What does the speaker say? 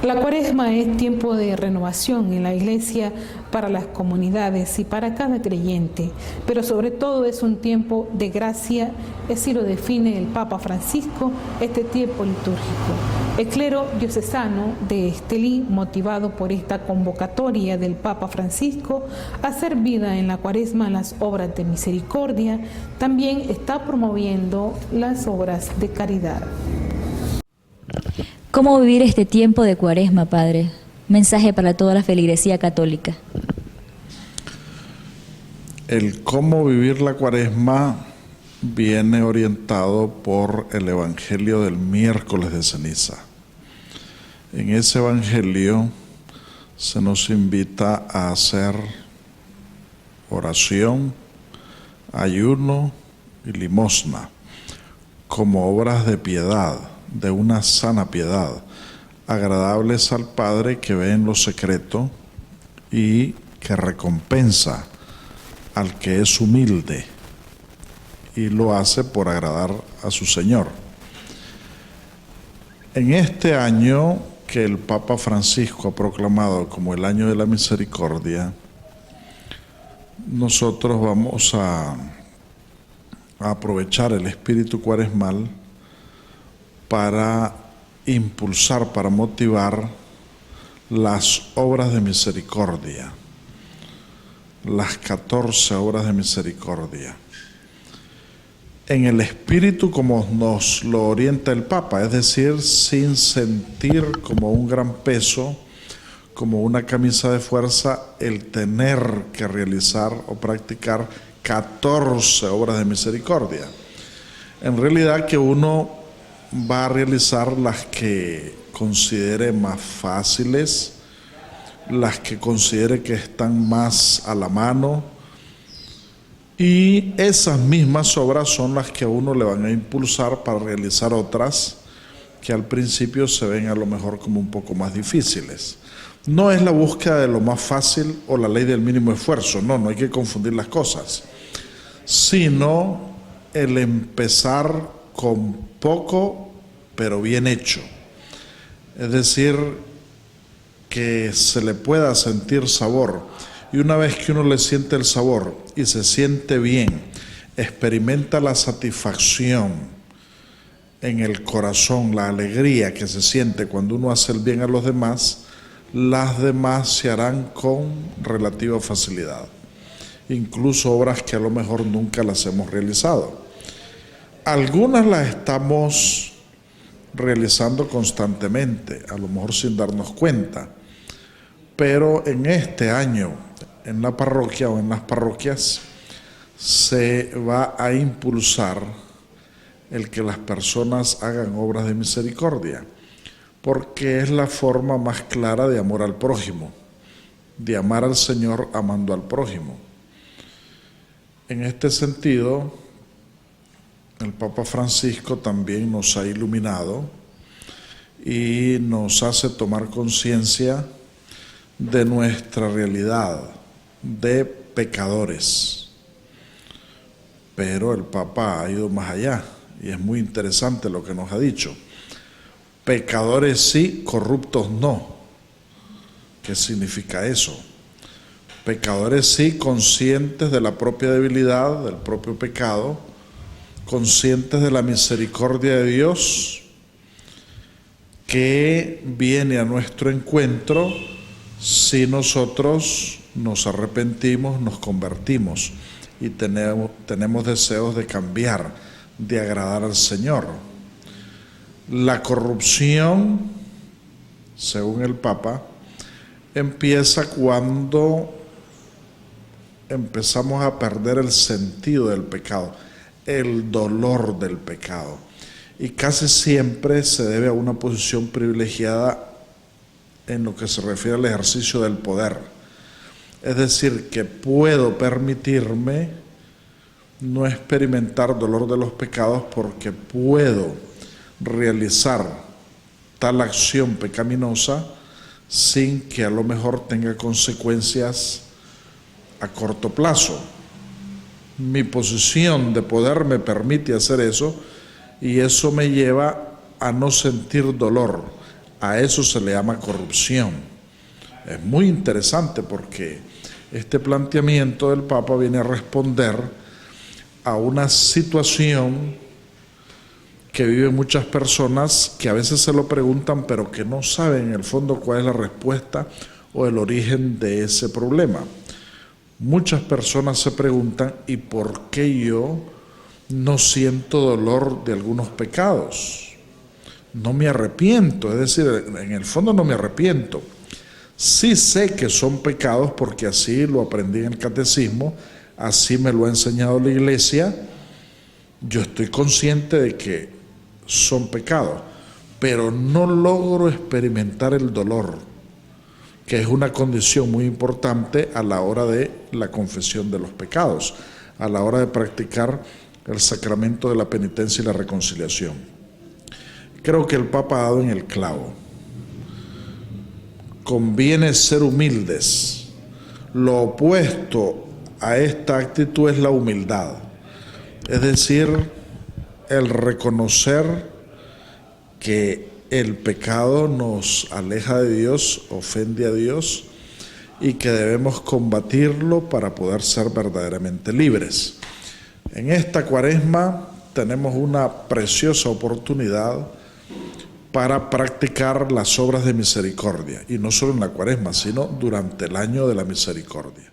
La Cuaresma es tiempo de renovación en la Iglesia para las comunidades y para cada creyente, pero sobre todo es un tiempo de gracia, así lo define el Papa Francisco, este tiempo litúrgico. El clero diocesano de Estelí, motivado por esta convocatoria del Papa Francisco a hacer vida en la Cuaresma las obras de misericordia, también está promoviendo las obras de caridad. ¿Cómo vivir este tiempo de Cuaresma, Padre? Mensaje para toda la feligresía católica. El cómo vivir la Cuaresma viene orientado por el Evangelio del miércoles de ceniza. En ese Evangelio se nos invita a hacer oración, ayuno y limosna como obras de piedad, de una sana piedad, agradables al Padre que ve en lo secreto y que recompensa al que es humilde y lo hace por agradar a su Señor. En este año que el Papa Francisco ha proclamado como el año de la misericordia, nosotros vamos a aprovechar el espíritu cuaresmal para impulsar, para motivar las obras de misericordia, las 14 obras de misericordia, en el espíritu como nos lo orienta el Papa, es decir, sin sentir como un gran peso, como una camisa de fuerza, el tener que realizar o practicar 14 obras de misericordia. En realidad que uno va a realizar las que considere más fáciles, las que considere que están más a la mano, y esas mismas obras son las que a uno le van a impulsar para realizar otras que al principio se ven a lo mejor como un poco más difíciles. No es la búsqueda de lo más fácil o la ley del mínimo esfuerzo, no hay que confundir las cosas, sino el empezar con poco pero bien hecho, es decir, que se le pueda sentir sabor, y una vez que uno le siente el sabor y se siente bien, experimenta la satisfacción en el corazón, la alegría que se siente cuando uno hace el bien a los demás, las demás se harán con relativa facilidad, incluso obras que a lo mejor nunca las hemos realizado. Algunas las estamos realizando constantemente, a lo mejor sin darnos cuenta, pero en este año, en la parroquia o en las parroquias, se va a impulsar el que las personas hagan obras de misericordia, porque es la forma más clara de amor al prójimo, de amar al Señor amando al prójimo. En este sentido, el Papa Francisco también nos ha iluminado y nos hace tomar conciencia de nuestra realidad de pecadores. Pero el Papa ha ido más allá y es muy interesante lo que nos ha dicho. Pecadores sí, corruptos no. ¿Qué significa eso? Pecadores sí, conscientes de la propia debilidad, del propio pecado, conscientes de la misericordia de Dios que viene a nuestro encuentro si nosotros nos arrepentimos, nos convertimos y tenemos deseos de cambiar, de agradar al Señor. La corrupción, según el Papa, empieza cuando empezamos a perder el sentido del pecado, el dolor del pecado, y casi siempre se debe a una posición privilegiada en lo que se refiere al ejercicio del poder. Es decir, que puedo permitirme no experimentar dolor de los pecados porque puedo realizar tal acción pecaminosa sin que a lo mejor tenga consecuencias a corto plazo. Mi posición de poder me permite hacer eso y eso me lleva a no sentir dolor, A eso se le llama corrupción. Es muy interesante porque este planteamiento del Papa viene a responder a una situación que viven muchas personas que a veces se lo preguntan, pero que no saben en el fondo cuál es la respuesta o el origen de ese problema. Muchas personas se preguntan, ¿y por qué yo no siento dolor de algunos pecados? No me arrepiento, es decir, en el fondo no me arrepiento. Sí sé que son pecados porque así lo aprendí en el catecismo, así me lo ha enseñado la iglesia. Yo estoy consciente de que son pecados, pero no logro experimentar el dolor, que es una condición muy importante a la hora de la confesión de los pecados, a la hora de practicar el sacramento de la penitencia y la reconciliación. Creo que el Papa ha dado en el clavo. Conviene ser humildes. Lo opuesto a esta actitud es la humildad, es decir, el reconocer que el pecado nos aleja de Dios, ofende a Dios y que debemos combatirlo para poder ser verdaderamente libres. En esta Cuaresma tenemos una preciosa oportunidad para practicar las obras de misericordia, y no solo en la Cuaresma, sino durante el año de la misericordia.